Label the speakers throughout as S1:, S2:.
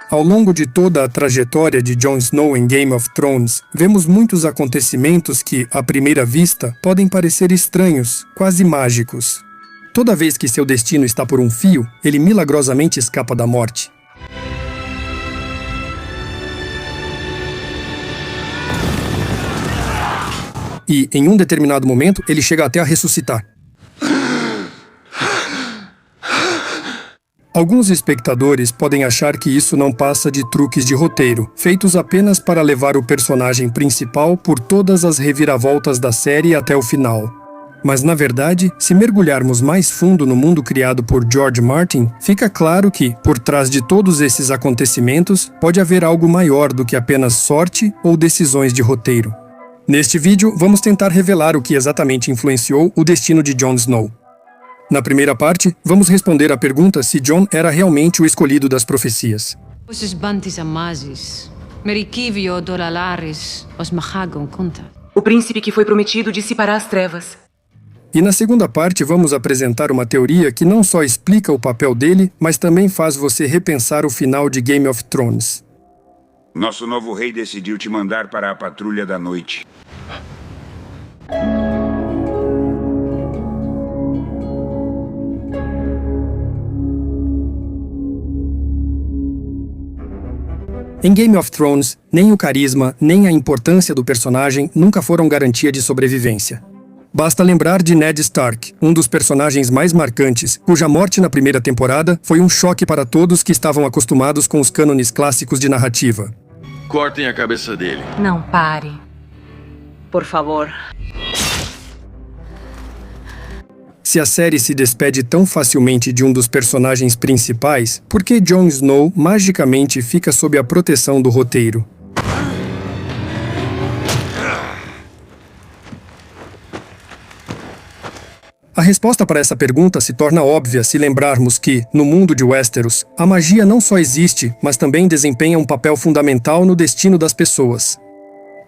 S1: Ao longo de toda a trajetória de Jon Snow em Game of Thrones, vemos muitos acontecimentos que, à primeira vista, podem parecer estranhos, quase mágicos. Toda vez que seu destino está por um fio, ele milagrosamente escapa da morte. E, em um determinado momento, ele chega até a ressuscitar. Alguns espectadores podem achar que isso não passa de truques de roteiro, feitos apenas para levar o personagem principal por todas as reviravoltas da série até o final. Mas, na verdade, se mergulharmos mais fundo no mundo criado por George Martin, fica claro que, por trás de todos esses acontecimentos, pode haver algo maior do que apenas sorte ou decisões de roteiro. Neste vídeo, vamos tentar revelar o que exatamente influenciou o destino de Jon Snow. Na primeira parte, vamos responder à pergunta se Jon era realmente o escolhido das profecias.
S2: O príncipe que foi prometido dissipará as trevas.
S1: E na segunda parte, vamos apresentar uma teoria que não só explica o papel dele, mas também faz você repensar o final de Game of Thrones.
S3: Nosso novo rei decidiu te mandar para a Patrulha da Noite.
S1: Em Game of Thrones, nem o carisma, nem a importância do personagem nunca foram garantia de sobrevivência. Basta lembrar de Ned Stark, um dos personagens mais marcantes, cuja morte na primeira temporada foi um choque para todos que estavam acostumados com os cânones clássicos de narrativa.
S4: Cortem a cabeça dele.
S2: Não pare. Por favor.
S1: Se a série se despede tão facilmente de um dos personagens principais, por que Jon Snow magicamente fica sob a proteção do roteiro? A resposta para essa pergunta se torna óbvia se lembrarmos que, no mundo de Westeros, a magia não só existe, mas também desempenha um papel fundamental no destino das pessoas.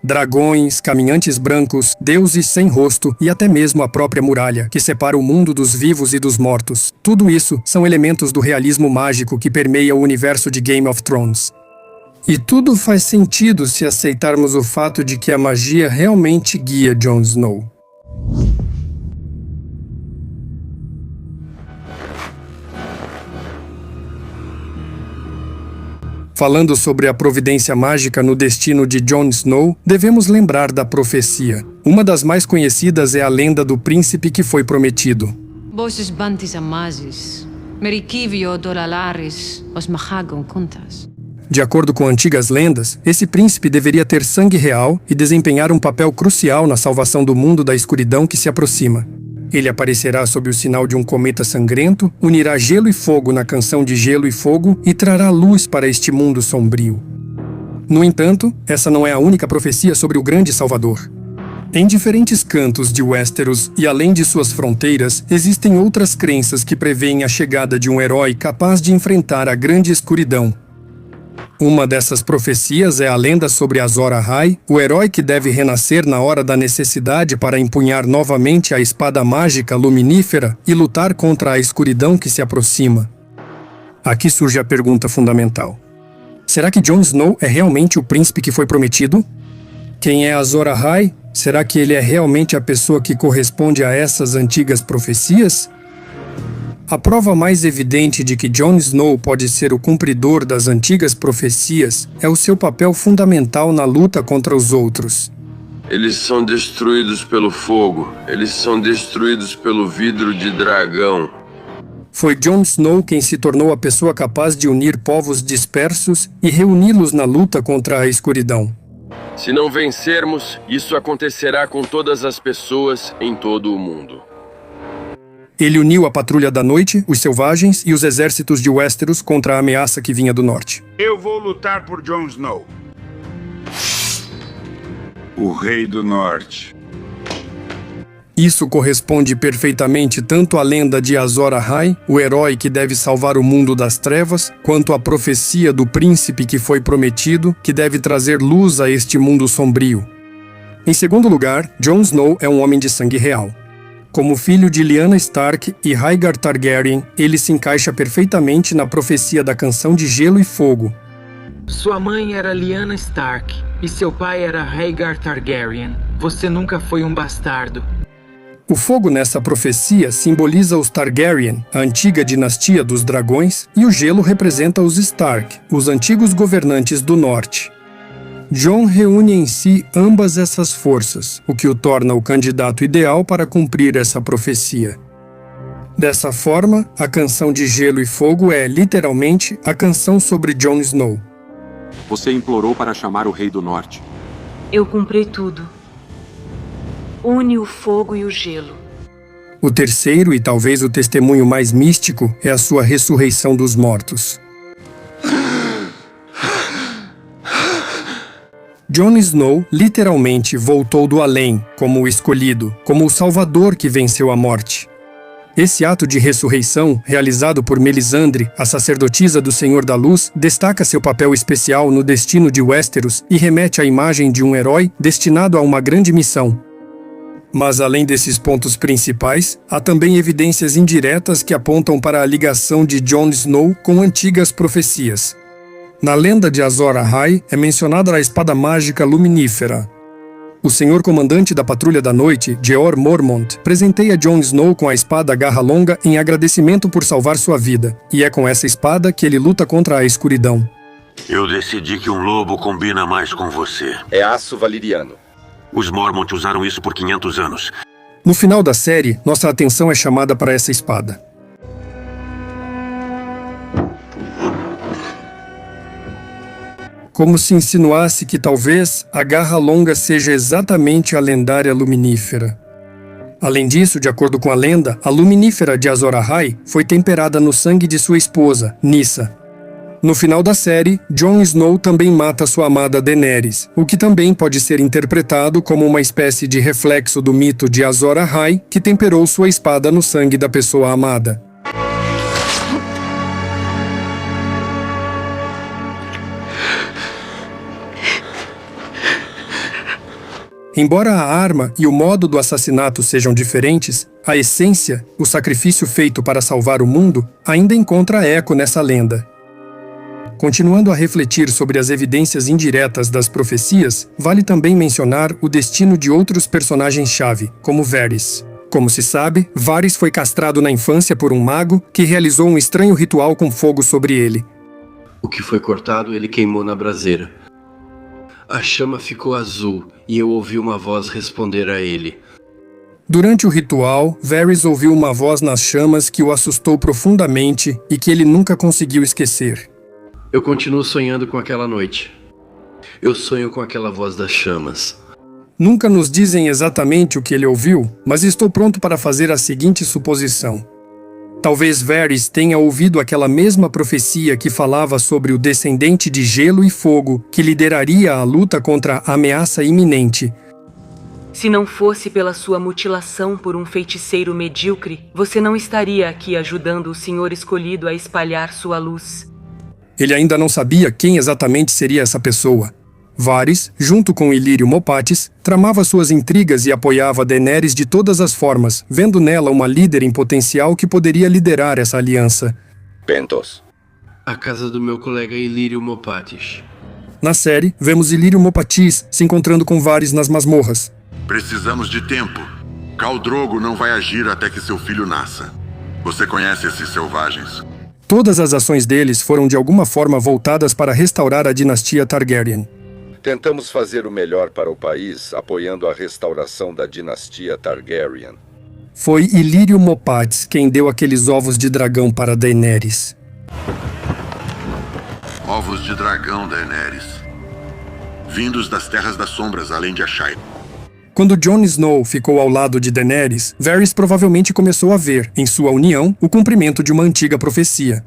S1: Dragões, caminhantes brancos, deuses sem rosto e até mesmo a própria muralha, que separa o mundo dos vivos e dos mortos. Tudo isso são elementos do realismo mágico que permeia o universo de Game of Thrones. E tudo faz sentido se aceitarmos o fato de que a magia realmente guia Jon Snow. Falando sobre a providência mágica no destino de Jon Snow, devemos lembrar da profecia. Uma das mais conhecidas é a lenda do príncipe que foi prometido. De acordo com antigas lendas, esse príncipe deveria ter sangue real e desempenhar um papel crucial na salvação do mundo da escuridão que se aproxima. Ele aparecerá sob o sinal de um cometa sangrento, unirá gelo e fogo na canção de Gelo e Fogo e trará luz para este mundo sombrio. No entanto, essa não é a única profecia sobre o grande Salvador. Em diferentes cantos de Westeros e além de suas fronteiras, existem outras crenças que preveem a chegada de um herói capaz de enfrentar a grande escuridão. Uma dessas profecias é a lenda sobre Azor Ahai, o herói que deve renascer na hora da necessidade para empunhar novamente a espada mágica luminífera e lutar contra a escuridão que se aproxima. Aqui surge a pergunta fundamental. Será que Jon Snow é realmente o príncipe que foi prometido? Quem é Azor Ahai? Será que ele é realmente a pessoa que corresponde a essas antigas profecias? A prova mais evidente de que Jon Snow pode ser o cumpridor das antigas profecias é o seu papel fundamental na luta contra os outros.
S4: Eles são destruídos pelo fogo. Eles são destruídos pelo vidro de dragão.
S1: Foi Jon Snow quem se tornou a pessoa capaz de unir povos dispersos e reuni-los na luta contra a escuridão.
S4: Se não vencermos, isso acontecerá com todas as pessoas em todo o mundo.
S1: Ele uniu a Patrulha da Noite, os Selvagens e os exércitos de Westeros contra a ameaça que vinha do norte.
S3: Eu vou lutar por Jon Snow, o Rei do Norte.
S1: Isso corresponde perfeitamente tanto à lenda de Azor Ahai, o herói que deve salvar o mundo das trevas, quanto à profecia do príncipe que foi prometido, que deve trazer luz a este mundo sombrio. Em segundo lugar, Jon Snow é um homem de sangue real. Como filho de Lyanna Stark e Rhaegar Targaryen, ele se encaixa perfeitamente na profecia da Canção de Gelo e Fogo.
S5: Sua mãe era Lyanna Stark e seu pai era Rhaegar Targaryen. Você nunca foi um bastardo.
S1: O fogo nessa profecia simboliza os Targaryen, a antiga dinastia dos dragões, e o gelo representa os Stark, os antigos governantes do norte. Jon reúne em si ambas essas forças, o que o torna o candidato ideal para cumprir essa profecia. Dessa forma, a canção de Gelo e Fogo é, literalmente, a canção sobre Jon Snow.
S6: Você implorou para chamar o Rei do Norte.
S2: Eu cumpri tudo. Une o fogo e o gelo.
S1: O terceiro e talvez o testemunho mais místico é a sua ressurreição dos mortos. Jon Snow literalmente voltou do além, como o escolhido, como o salvador que venceu a morte. Esse ato de ressurreição, realizado por Melisandre, a sacerdotisa do Senhor da Luz, destaca seu papel especial no destino de Westeros e remete à imagem de um herói destinado a uma grande missão. Mas além desses pontos principais, há também evidências indiretas que apontam para a ligação de Jon Snow com antigas profecias. Na lenda de Azor Ahai é mencionada a espada mágica luminífera. O senhor comandante da Patrulha da Noite, Jeor Mormont, presenteia Jon Snow com a espada Garra Longa em agradecimento por salvar sua vida, e é com essa espada que ele luta contra a escuridão.
S7: Eu decidi que um lobo combina mais com você.
S8: É aço valeriano.
S7: Os Mormont usaram isso por 500 anos.
S1: No final da série, nossa atenção é chamada para essa espada. Como se insinuasse que talvez a Garra Longa seja exatamente a lendária Luminífera. Além disso, de acordo com a lenda, a Luminífera de Azor Ahai foi temperada no sangue de sua esposa, Nyssa. No final da série, Jon Snow também mata sua amada Daenerys, o que também pode ser interpretado como uma espécie de reflexo do mito de Azor Ahai, que temperou sua espada no sangue da pessoa amada. Embora a arma e o modo do assassinato sejam diferentes, a essência, o sacrifício feito para salvar o mundo, ainda encontra eco nessa lenda. Continuando a refletir sobre as evidências indiretas das profecias, vale também mencionar o destino de outros personagens-chave, como Varys. Como se sabe, Varys foi castrado na infância por um mago que realizou um estranho ritual com fogo sobre ele.
S9: O que foi cortado, ele queimou na braseira. A chama ficou azul e eu ouvi uma voz responder a ele.
S1: Durante o ritual, Varys ouviu uma voz nas chamas que o assustou profundamente e que ele nunca conseguiu esquecer.
S9: Eu continuo sonhando com aquela noite. Eu sonho com aquela voz das chamas.
S1: Nunca nos dizem exatamente o que ele ouviu, mas estou pronto para fazer a seguinte suposição. Talvez Varys tenha ouvido aquela mesma profecia que falava sobre o descendente de gelo e fogo que lideraria a luta contra a ameaça iminente.
S2: Se não fosse pela sua mutilação por um feiticeiro medíocre, você não estaria aqui ajudando o Senhor Escolhido a espalhar sua luz.
S1: Ele ainda não sabia quem exatamente seria essa pessoa. Varys, junto com Illyrio Mopatis, tramava suas intrigas e apoiava Daenerys de todas as formas, vendo nela uma líder em potencial que poderia liderar essa aliança.
S8: Pentos.
S9: A casa do meu colega Illyrio Mopatis.
S1: Na série, vemos Illyrio Mopatis se encontrando com Varys nas masmorras.
S10: Precisamos de tempo. Khal Drogo não vai agir até que seu filho nasça. Você conhece esses selvagens.
S1: Todas as ações deles foram de alguma forma voltadas para restaurar a dinastia Targaryen.
S8: Tentamos fazer o melhor para o país, apoiando a restauração da dinastia Targaryen.
S1: Foi Illyrio Mopatis quem deu aqueles ovos de dragão para Daenerys.
S10: Ovos de dragão, Daenerys. Vindos das Terras das Sombras, além de Ashai.
S1: Quando Jon Snow ficou ao lado de Daenerys, Varys provavelmente começou a ver, em sua união, o cumprimento de uma antiga profecia.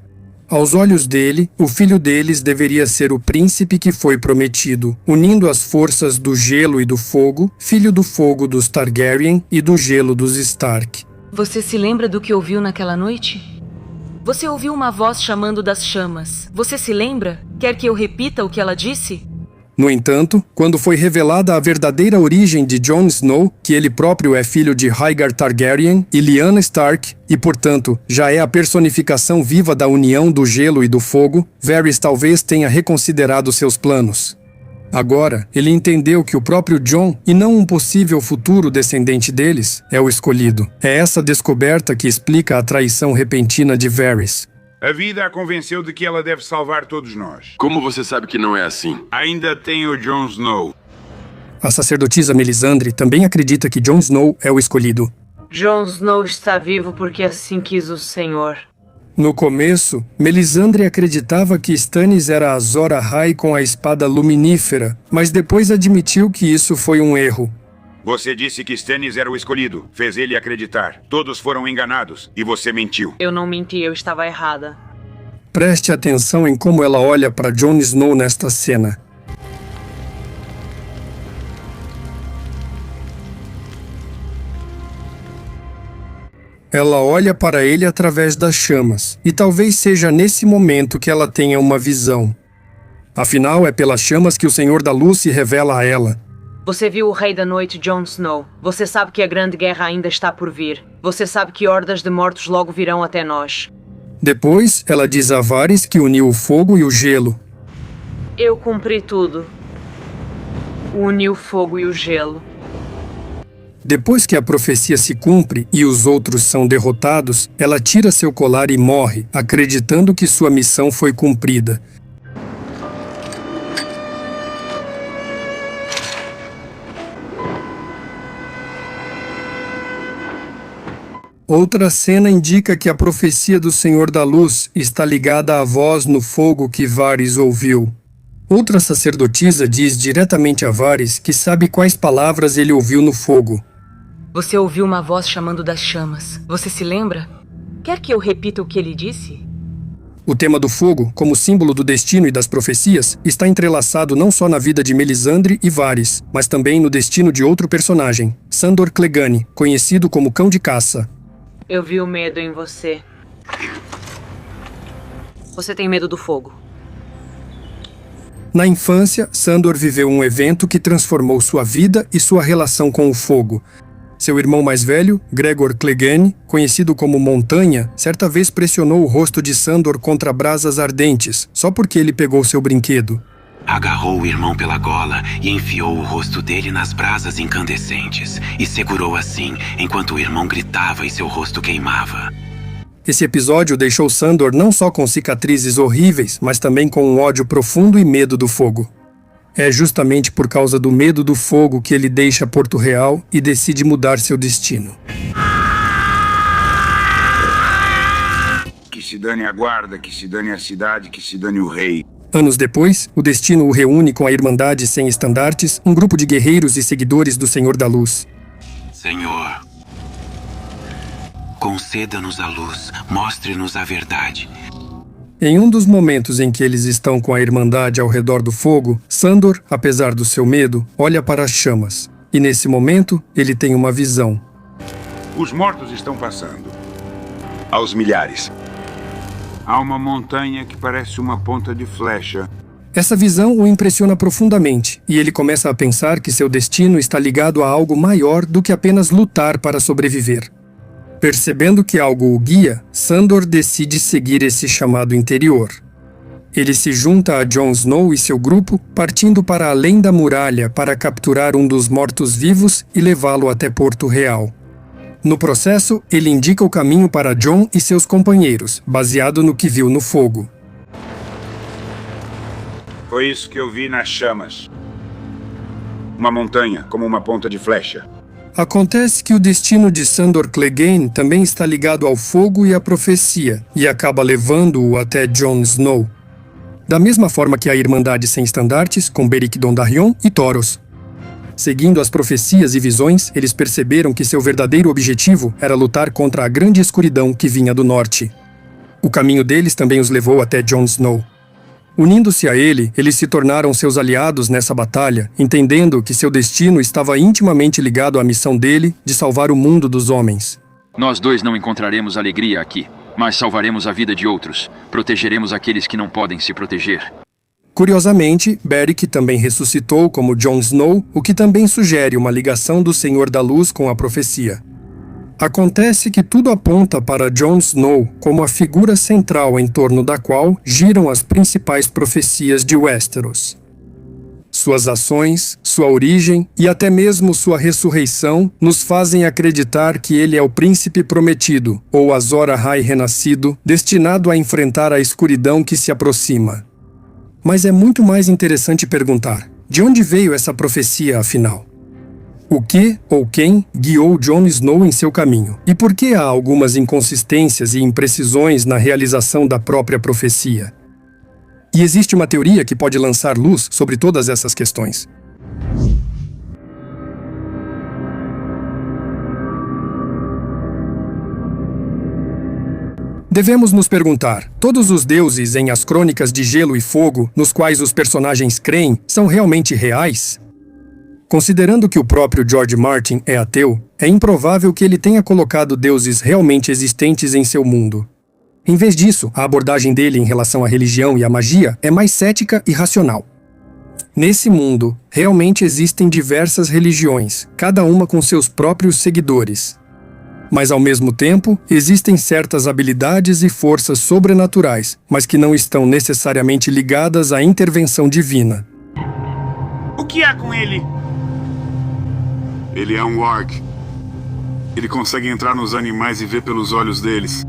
S1: Aos olhos dele, o filho deles deveria ser o príncipe que foi prometido, unindo as forças do gelo e do fogo, filho do fogo dos Targaryen e do gelo dos Stark.
S2: Você se lembra do que ouviu naquela noite? Você ouviu uma voz chamando das chamas. Você se lembra? Quer que eu repita o que ela disse?
S1: No entanto, quando foi revelada a verdadeira origem de Jon Snow, que ele próprio é filho de Rhaegar Targaryen e Lyanna Stark, e portanto já é a personificação viva da união do gelo e do fogo, Varys talvez tenha reconsiderado seus planos. Agora, ele entendeu que o próprio Jon, e não um possível futuro descendente deles, é o escolhido. É essa descoberta que explica a traição repentina de Varys.
S3: A vida a convenceu de que ela deve salvar todos nós.
S4: Como você sabe que não é assim?
S3: Ainda tem o Jon Snow.
S1: A sacerdotisa Melisandre também acredita que Jon Snow é o escolhido.
S2: Jon Snow está vivo porque assim quis o Senhor.
S1: No começo, Melisandre acreditava que Stannis era Azor Ahai com a espada luminífera, mas depois admitiu que isso foi um erro.
S3: Você disse que Stannis era o escolhido. Fez ele acreditar. Todos foram enganados. E você mentiu.
S2: Eu não menti, eu estava errada.
S1: Preste atenção em como ela olha para Jon Snow nesta cena. Ela olha para ele através das chamas, e talvez seja nesse momento que ela tenha uma visão. Afinal, é pelas chamas que o Senhor da Luz se revela a ela.
S2: Você viu o Rei da Noite, Jon Snow. Você sabe que a Grande Guerra ainda está por vir. Você sabe que hordas de mortos logo virão até nós.
S1: Depois, ela diz a Varys que uniu o fogo e o gelo.
S2: Eu cumpri tudo. Uni o fogo e o gelo.
S1: Depois que a profecia se cumpre e os outros são derrotados, ela tira seu colar e morre, acreditando que sua missão foi cumprida. Outra cena indica que a profecia do Senhor da Luz está ligada à voz no fogo que Varys ouviu. Outra sacerdotisa diz diretamente a Varys que sabe quais palavras ele ouviu no fogo.
S2: Você ouviu uma voz chamando das chamas. Você se lembra? Quer que eu repita o que ele disse?
S1: O tema do fogo, como símbolo do destino e das profecias, está entrelaçado não só na vida de Melisandre e Varys, mas também no destino de outro personagem, Sandor Clegane, conhecido como Cão de Caça.
S2: Eu vi o medo em você. Você tem medo do fogo.
S1: Na infância, Sandor viveu um evento que transformou sua vida e sua relação com o fogo. Seu irmão mais velho, Gregor Clegane, conhecido como Montanha, certa vez pressionou o rosto de Sandor contra brasas ardentes, só porque ele pegou seu brinquedo.
S11: Agarrou o irmão pela gola e enfiou o rosto dele nas brasas incandescentes e segurou assim, enquanto o irmão gritava e seu rosto queimava.
S1: Esse episódio deixou Sandor não só com cicatrizes horríveis, mas também com um ódio profundo e medo do fogo. É justamente por causa do medo do fogo que ele deixa Porto Real e decide mudar seu destino.
S3: Que se dane a guarda, que se dane a cidade, que se dane o rei.
S1: Anos depois, o destino o reúne com a Irmandade Sem Estandartes, um grupo de guerreiros e seguidores do Senhor da Luz.
S11: Senhor, conceda-nos a luz, mostre-nos a verdade.
S1: Em um dos momentos em que eles estão com a Irmandade ao redor do fogo, Sandor, apesar do seu medo, olha para as chamas. E nesse momento, ele tem uma visão.
S3: Os mortos estão passando. Aos milhares. Há uma montanha que parece uma ponta de flecha.
S1: Essa visão o impressiona profundamente, e ele começa a pensar que seu destino está ligado a algo maior do que apenas lutar para sobreviver. Percebendo que algo o guia, Sandor decide seguir esse chamado interior. Ele se junta a Jon Snow e seu grupo, partindo para além da muralha para capturar um dos mortos-vivos e levá-lo até Porto Real. No processo, ele indica o caminho para Jon e seus companheiros, baseado no que viu no fogo.
S3: Foi isso que eu vi nas chamas. Uma montanha, como uma ponta de flecha.
S1: Acontece que o destino de Sandor Clegane também está ligado ao fogo e à profecia, e acaba levando-o até Jon Snow. Da mesma forma que a Irmandade Sem Estandartes, com Beric Dondarrion e Thoros. Seguindo as profecias e visões, eles perceberam que seu verdadeiro objetivo era lutar contra a grande escuridão que vinha do norte. O caminho deles também os levou até Jon Snow. Unindo-se a ele, eles se tornaram seus aliados nessa batalha, entendendo que seu destino estava intimamente ligado à missão dele de salvar o mundo dos homens.
S12: Nós dois não encontraremos alegria aqui, mas salvaremos a vida de outros. Protegeremos aqueles que não podem se proteger.
S1: Curiosamente, Beric também ressuscitou como Jon Snow, o que também sugere uma ligação do Senhor da Luz com a profecia. Acontece que tudo aponta para Jon Snow como a figura central em torno da qual giram as principais profecias de Westeros. Suas ações, sua origem e até mesmo sua ressurreição nos fazem acreditar que ele é o príncipe prometido, ou Azor Ahai renascido, destinado a enfrentar a escuridão que se aproxima. Mas é muito mais interessante perguntar: de onde veio essa profecia, afinal? O que ou quem guiou Jon Snow em seu caminho? E por que há algumas inconsistências e imprecisões na realização da própria profecia? E existe uma teoria que pode lançar luz sobre todas essas questões. Devemos nos perguntar: todos os deuses em As Crônicas de Gelo e Fogo, nos quais os personagens creem, são realmente reais? Considerando que o próprio George Martin é ateu, é improvável que ele tenha colocado deuses realmente existentes em seu mundo. Em vez disso, a abordagem dele em relação à religião e à magia é mais cética e racional. Nesse mundo, realmente existem diversas religiões, cada uma com seus próprios seguidores. Mas, ao mesmo tempo, existem certas habilidades e forças sobrenaturais, mas que não estão necessariamente ligadas à intervenção divina.
S3: O que há com ele? Ele é um warg. Ele consegue entrar nos animais e ver pelos olhos deles.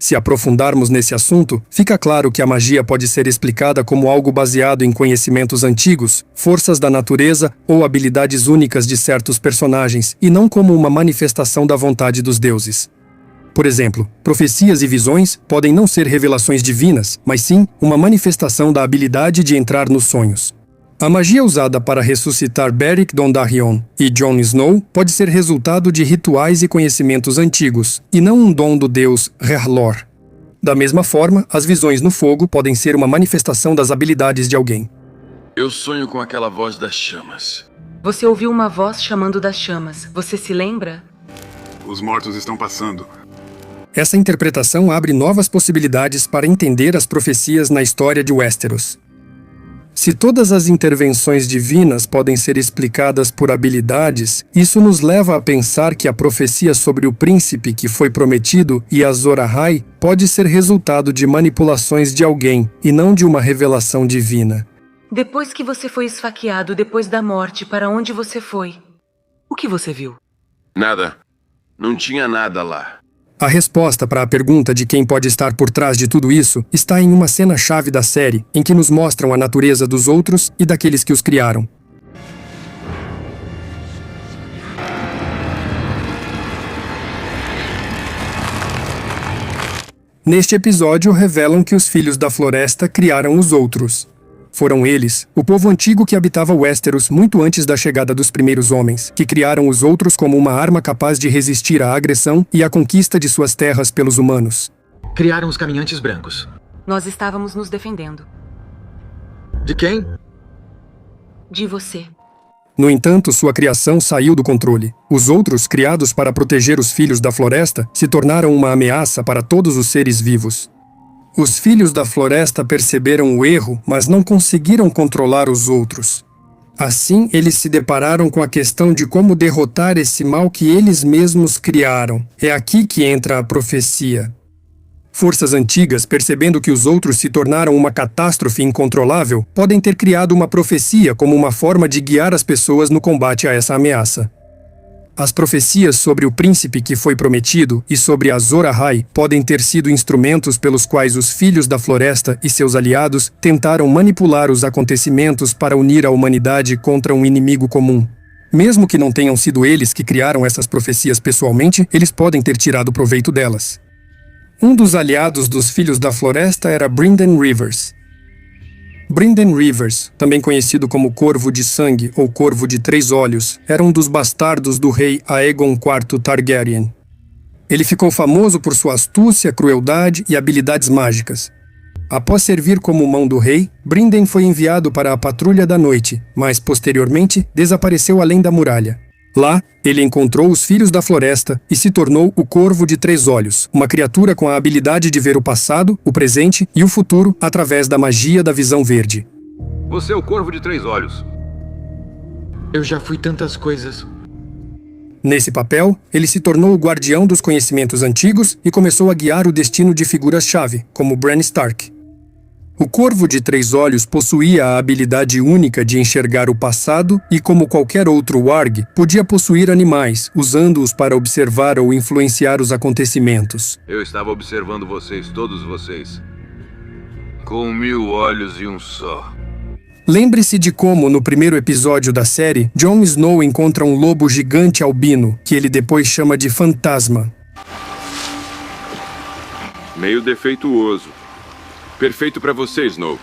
S1: Se aprofundarmos nesse assunto, fica claro que a magia pode ser explicada como algo baseado em conhecimentos antigos, forças da natureza ou habilidades únicas de certos personagens, e não como uma manifestação da vontade dos deuses. Por exemplo, profecias e visões podem não ser revelações divinas, mas sim uma manifestação da habilidade de entrar nos sonhos. A magia usada para ressuscitar Beric Dondarrion e Jon Snow pode ser resultado de rituais e conhecimentos antigos, e não um dom do deus R'hllor. Da mesma forma, as visões no fogo podem ser uma manifestação das habilidades de alguém.
S4: Eu sonho com aquela voz das chamas.
S2: Você ouviu uma voz chamando das chamas. Você se lembra?
S3: Os mortos estão passando.
S1: Essa interpretação abre novas possibilidades para entender as profecias na história de Westeros. Se todas as intervenções divinas podem ser explicadas por habilidades, isso nos leva a pensar que a profecia sobre o príncipe que foi prometido e Azor Ahai pode ser resultado de manipulações de alguém e não de uma revelação divina.
S2: Depois que você foi esfaqueado, depois da morte, para onde você foi? O que você viu?
S4: Nada. Não tinha nada lá.
S1: A resposta para a pergunta de quem pode estar por trás de tudo isso está em uma cena-chave da série, em que nos mostram a natureza dos outros e daqueles que os criaram. Neste episódio, revelam que os Filhos da Floresta criaram os outros. Foram eles, o povo antigo que habitava Westeros muito antes da chegada dos primeiros homens, que criaram os outros como uma arma capaz de resistir à agressão e à conquista de suas terras pelos humanos.
S5: Criaram os caminhantes brancos.
S2: Nós estávamos nos defendendo.
S5: De quem?
S2: De você.
S1: No entanto, sua criação saiu do controle. Os outros, criados para proteger os Filhos da Floresta, se tornaram uma ameaça para todos os seres vivos. Os Filhos da Floresta perceberam o erro, mas não conseguiram controlar os outros. Assim, eles se depararam com a questão de como derrotar esse mal que eles mesmos criaram. É aqui que entra a profecia. Forças antigas, percebendo que os outros se tornaram uma catástrofe incontrolável, podem ter criado uma profecia como uma forma de guiar as pessoas no combate a essa ameaça. As profecias sobre o príncipe que foi prometido e sobre Azor Ahai podem ter sido instrumentos pelos quais os Filhos da Floresta e seus aliados tentaram manipular os acontecimentos para unir a humanidade contra um inimigo comum. Mesmo que não tenham sido eles que criaram essas profecias pessoalmente, eles podem ter tirado proveito delas. Um dos aliados dos Filhos da Floresta era Brynden Rivers. Brynden Rivers, também conhecido como Corvo de Sangue ou Corvo de Três Olhos, era um dos bastardos do rei Aegon IV Targaryen. Ele ficou famoso por sua astúcia, crueldade e habilidades mágicas. Após servir como mão do rei, Brynden foi enviado para a Patrulha da Noite, mas, posteriormente, desapareceu além da muralha. Lá, ele encontrou os Filhos da Floresta e se tornou o Corvo de Três Olhos, uma criatura com a habilidade de ver o passado, o presente e o futuro através da magia da visão verde.
S13: Você é o Corvo de Três Olhos.
S5: Eu já fui tantas coisas.
S1: Nesse papel, ele se tornou o guardião dos conhecimentos antigos e começou a guiar o destino de figuras-chave, como Bran Stark. O Corvo de Três Olhos possuía a habilidade única de enxergar o passado e, como qualquer outro warg, podia possuir animais, usando-os para observar ou influenciar os acontecimentos.
S13: Eu estava observando vocês, todos vocês. Com 1000 olhos e um só.
S1: Lembre-se de como, no primeiro episódio da série, Jon Snow encontra um lobo gigante albino, que ele depois chama de fantasma.
S6: Meio defeituoso. Perfeito para você, Snow.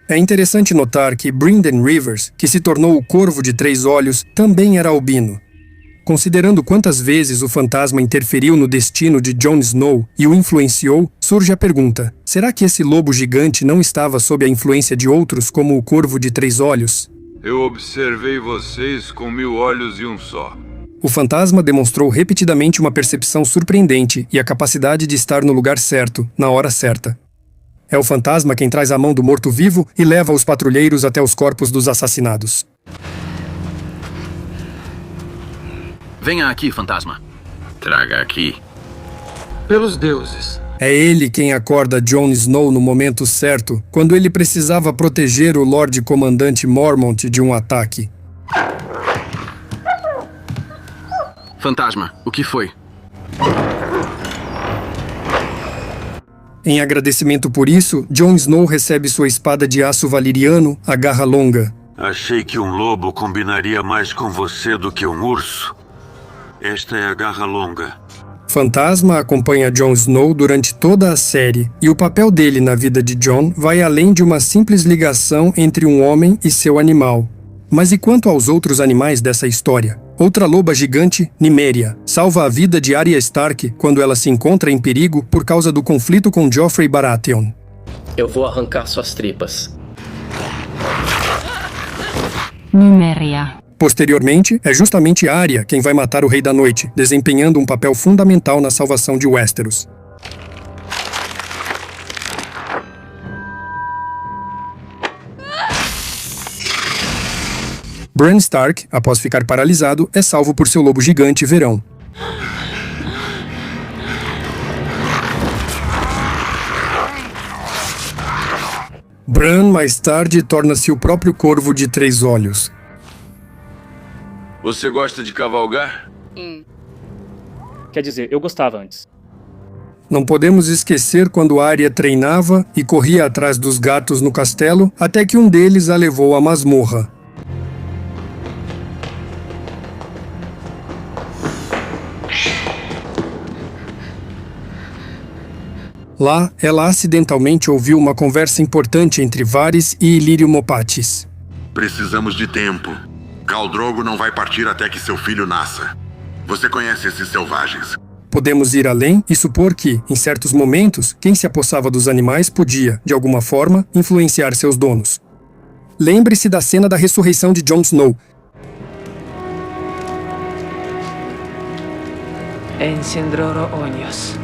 S1: É interessante notar que Brynden Rivers, que se tornou o Corvo de Três Olhos, também era albino. Considerando quantas vezes o fantasma interferiu no destino de Jon Snow e o influenciou, surge a pergunta: será que esse lobo gigante não estava sob a influência de outros como o Corvo de Três Olhos?
S13: Eu observei vocês com 1000 olhos e um só.
S1: O fantasma demonstrou repetidamente uma percepção surpreendente e a capacidade de estar no lugar certo, na hora certa. É o fantasma quem traz a mão do morto-vivo e leva os patrulheiros até os corpos dos assassinados.
S14: Venha aqui, fantasma.
S7: Traga aqui.
S5: Pelos deuses.
S1: É ele quem acorda Jon Snow no momento certo, quando ele precisava proteger o Lorde Comandante Mormont de um ataque.
S14: Fantasma, o que foi?
S1: Em agradecimento por isso, Jon Snow recebe sua espada de aço valiriano, a Garra Longa.
S7: Achei que um lobo combinaria mais com você do que um urso. Esta é a Garra Longa.
S1: Fantasma acompanha Jon Snow durante toda a série, e o papel dele na vida de Jon vai além de uma simples ligação entre um homem e seu animal. Mas e quanto aos outros animais dessa história? Outra loba gigante, Nymeria, salva a vida de Arya Stark quando ela se encontra em perigo por causa do conflito com Joffrey Baratheon.
S9: Eu vou arrancar suas tripas.
S15: Nymeria.
S1: Posteriormente, é justamente Arya quem vai matar o Rei da Noite, desempenhando um papel fundamental na salvação de Westeros. Bran Stark, após ficar paralisado, é salvo por seu lobo gigante Verão. Bran, mais tarde, torna-se o próprio Corvo de Três Olhos.
S4: Você gosta de cavalgar?
S16: Quer dizer, eu gostava antes.
S1: Não podemos esquecer quando Arya treinava e corria atrás dos gatos no castelo, até que um deles a levou à masmorra. Lá, ela acidentalmente ouviu uma conversa importante entre Varys e Illyrio Mopatis.
S10: Precisamos de tempo. Khal Drogo não vai partir até que seu filho nasça. Você conhece esses selvagens.
S1: Podemos ir além e supor que, em certos momentos, quem se apossava dos animais podia, de alguma forma, influenciar seus donos. Lembre-se da cena da ressurreição de Jon Snow.
S2: Encendroro olhos.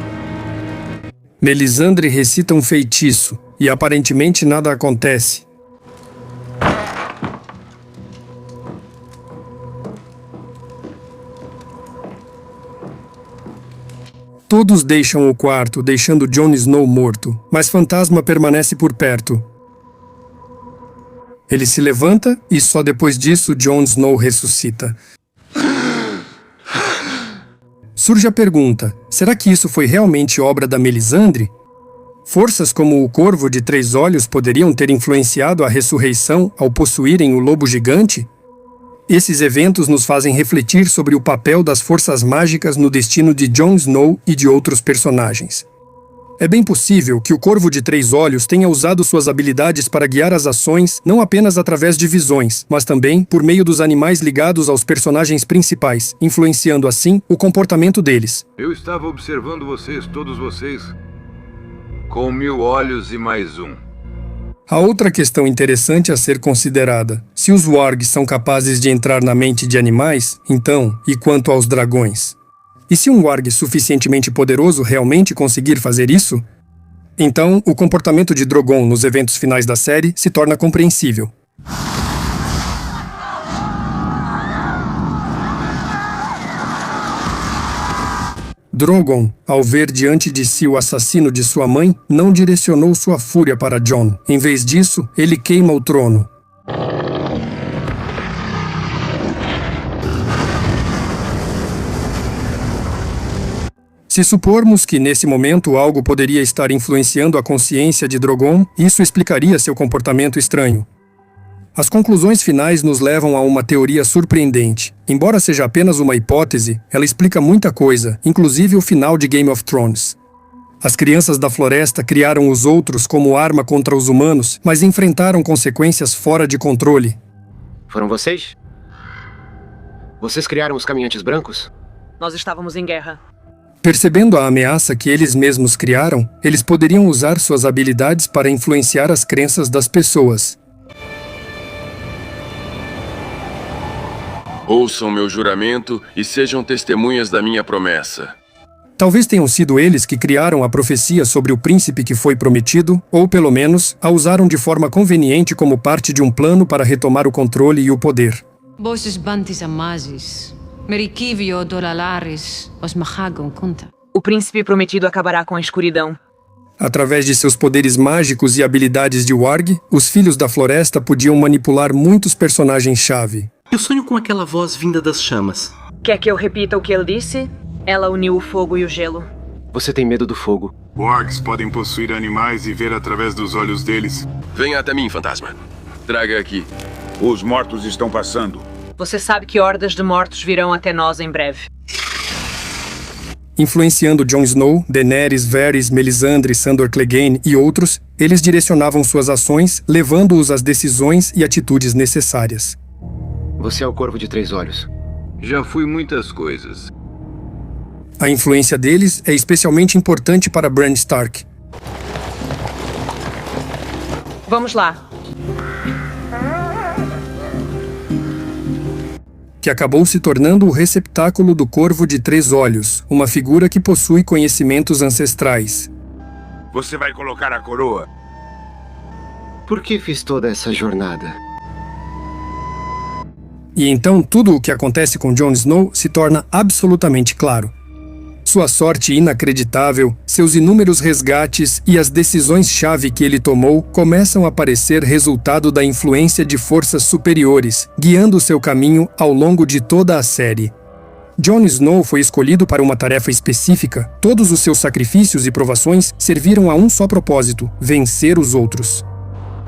S1: Melisandre recita um feitiço, e aparentemente nada acontece. Todos deixam o quarto, deixando Jon Snow morto, mas Fantasma permanece por perto. Ele se levanta e só depois disso Jon Snow ressuscita. Surge a pergunta, será que isso foi realmente obra da Melisandre? Forças como o Corvo de Três Olhos poderiam ter influenciado a ressurreição ao possuírem o lobo gigante? Esses eventos nos fazem refletir sobre o papel das forças mágicas no destino de Jon Snow e de outros personagens. É bem possível que o Corvo de Três Olhos tenha usado suas habilidades para guiar as ações não apenas através de visões, mas também por meio dos animais ligados aos personagens principais, influenciando assim o comportamento deles.
S13: Eu estava observando vocês, todos vocês, com 1000 olhos e mais um.
S1: Há outra questão interessante a ser considerada. Se os wargs são capazes de entrar na mente de animais, então, e quanto aos dragões? E se um warg suficientemente poderoso realmente conseguir fazer isso? Então, o comportamento de Drogon nos eventos finais da série se torna compreensível. Drogon, ao ver diante de si o assassino de sua mãe, não direcionou sua fúria para Jon. Em vez disso, ele queima o trono. Se supormos que, nesse momento, algo poderia estar influenciando a consciência de Drogon, isso explicaria seu comportamento estranho. As conclusões finais nos levam a uma teoria surpreendente. Embora seja apenas uma hipótese, ela explica muita coisa, inclusive o final de Game of Thrones. As crianças da floresta criaram os outros como arma contra os humanos, mas enfrentaram consequências fora de controle.
S17: Foram vocês? Vocês criaram os caminhantes brancos?
S2: Nós estávamos em guerra.
S1: Percebendo a ameaça que eles mesmos criaram, eles poderiam usar suas habilidades para influenciar as crenças das pessoas.
S4: Ouçam meu juramento e sejam testemunhas da minha promessa.
S1: Talvez tenham sido eles que criaram a profecia sobre o príncipe que foi prometido, ou pelo menos, a usaram de forma conveniente como parte de um plano para retomar o controle e o poder.
S2: O príncipe prometido acabará com a escuridão.
S1: Através de seus poderes mágicos e habilidades de Warg, os Filhos da Floresta podiam manipular muitos personagens-chave.
S9: Eu sonho com aquela voz vinda das chamas.
S2: Quer que eu repita o que ele disse? Ela uniu o fogo e o gelo.
S17: Você tem medo do fogo.
S6: Wargs podem possuir animais e ver através dos olhos deles.
S4: Venha até mim, fantasma. Traga aqui.
S3: Os mortos estão passando.
S2: Você sabe que hordas de mortos virão até nós em breve.
S1: Influenciando Jon Snow, Daenerys, Varys, Melisandre, Sandor Clegane e outros, eles direcionavam suas ações, levando-os às decisões e atitudes necessárias.
S17: Você é o Corvo de Três Olhos.
S13: Já fui muitas coisas.
S1: A influência deles é especialmente importante para Bran Stark.
S2: Vamos lá.
S1: Que acabou se tornando o receptáculo do Corvo de Três Olhos, uma figura que possui conhecimentos ancestrais.
S3: Você vai colocar a coroa?
S17: Por que fiz toda essa jornada?
S1: E então tudo o que acontece com Jon Snow se torna absolutamente claro. Sua sorte inacreditável, seus inúmeros resgates e as decisões-chave que ele tomou começam a parecer resultado da influência de forças superiores, guiando seu caminho ao longo de toda a série. Jon Snow foi escolhido para uma tarefa específica. Todos os seus sacrifícios e provações serviram a um só propósito: vencer os outros.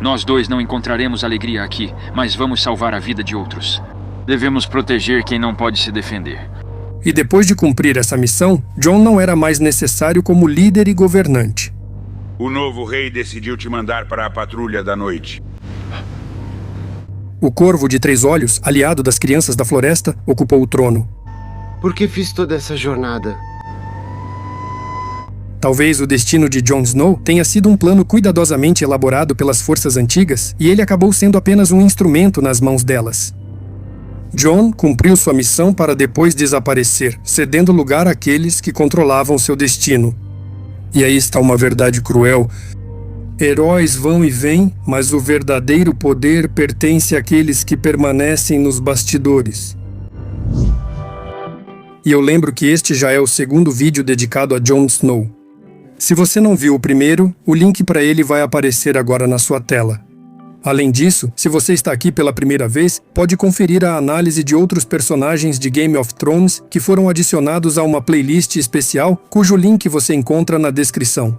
S12: Nós dois não encontraremos alegria aqui, mas vamos salvar a vida de outros. Devemos proteger quem não pode se defender.
S1: E depois de cumprir essa missão, Jon não era mais necessário como líder e governante.
S3: O novo rei decidiu te mandar para a Patrulha da Noite.
S1: O Corvo de Três Olhos, aliado das crianças da floresta, ocupou o trono.
S17: Por que fiz toda essa jornada?
S1: Talvez o destino de Jon Snow tenha sido um plano cuidadosamente elaborado pelas forças antigas, e ele acabou sendo apenas um instrumento nas mãos delas. Jon cumpriu sua missão para depois desaparecer, cedendo lugar àqueles que controlavam seu destino. E aí está uma verdade cruel. Heróis vão e vêm, mas o verdadeiro poder pertence àqueles que permanecem nos bastidores. E eu lembro que este já é o segundo vídeo dedicado a Jon Snow. Se você não viu o primeiro, o link para ele vai aparecer agora na sua tela. Além disso, se você está aqui pela primeira vez, pode conferir a análise de outros personagens de Game of Thrones que foram adicionados a uma playlist especial, cujo link você encontra na descrição.